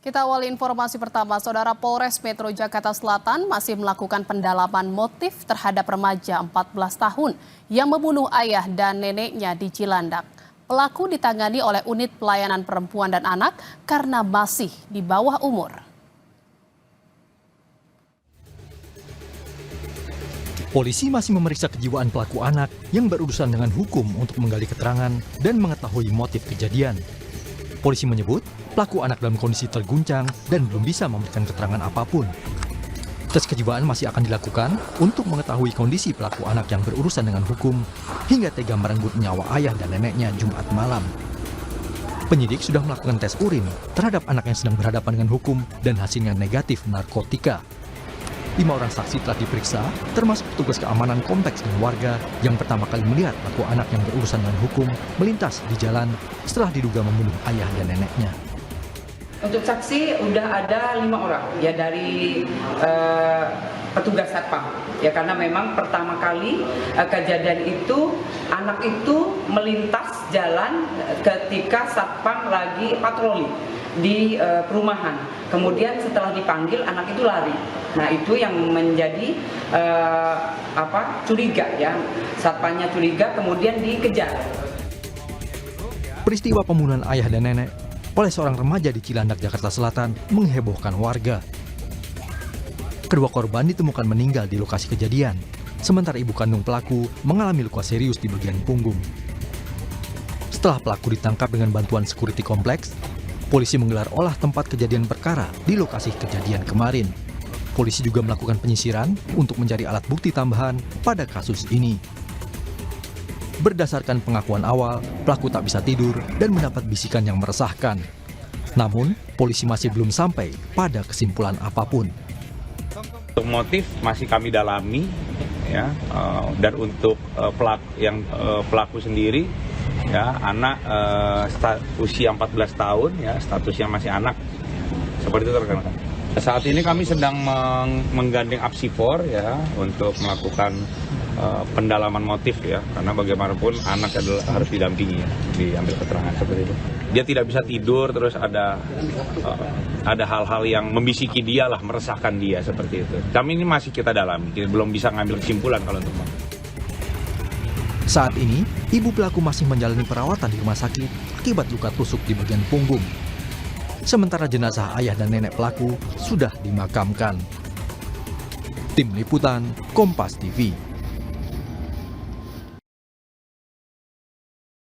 Kita awali informasi pertama, Saudara. Polres Metro Jakarta Selatan masih melakukan pendalaman motif terhadap remaja 14 tahun yang membunuh ayah dan neneknya di Cilandak. Pelaku ditangani oleh unit pelayanan perempuan dan anak karena masih di bawah umur. Polisi masih memeriksa kejiwaan pelaku anak yang berurusan dengan hukum untuk menggali keterangan dan mengetahui motif kejadian. Polisi menyebut pelaku anak dalam kondisi terguncang dan belum bisa memberikan keterangan apapun. Tes kejiwaan masih akan dilakukan untuk mengetahui kondisi pelaku anak yang berurusan dengan hukum hingga tega merenggut nyawa ayah dan neneknya Jumat malam. Penyidik sudah melakukan tes urin terhadap anak yang sedang berhadapan dengan hukum dan hasilnya negatif narkotika. 5 orang saksi telah diperiksa, termasuk petugas keamanan kompleks dan warga yang pertama kali melihat pelaku anak yang berurusan dengan hukum melintas di jalan setelah diduga membunuh ayah dan neneknya. Untuk saksi udah ada 5 orang ya dari petugas satpam ya, karena memang pertama kali kejadian itu anak itu melintas jalan ketika satpam lagi patroli di perumahan. Kemudian setelah dipanggil anak itu lari. Nah, itu yang menjadi curiga ya. Satpamnya curiga kemudian dikejar. Peristiwa pembunuhan ayah dan nenek oleh seorang remaja di Cilandak, Jakarta Selatan menghebohkan warga. Kedua korban ditemukan meninggal di lokasi kejadian, sementara ibu kandung pelaku mengalami luka serius di bagian punggung. Setelah pelaku ditangkap dengan bantuan security kompleks, polisi menggelar olah tempat kejadian perkara di lokasi kejadian kemarin. Polisi juga melakukan penyisiran untuk mencari alat bukti tambahan pada kasus ini. Berdasarkan pengakuan awal, pelaku tak bisa tidur dan mendapat bisikan yang meresahkan. Namun, polisi masih belum sampai pada kesimpulan apapun. Untuk motif masih kami dalami, ya, dan untuk pelaku sendiri, ya, anak usia 14 tahun, ya, statusnya masih anak, seperti itu rekan-rekan. Saat ini kami sedang menggandeng Apsifor ya untuk melakukan pendalaman motif ya, karena bagaimanapun anak adalah harus didampingi ya, diambil keterangan seperti itu. Dia tidak bisa tidur, terus ada hal-hal yang membisiki dia lah, meresahkan dia seperti itu. Kami ini masih kita dalami, kita belum bisa ngambil kesimpulan kalau untuk Saat ini, ibu pelaku masih menjalani perawatan di rumah sakit akibat luka tusuk di bagian punggung. Sementara jenazah ayah dan nenek pelaku sudah dimakamkan. Tim Liputan, Kompas TV.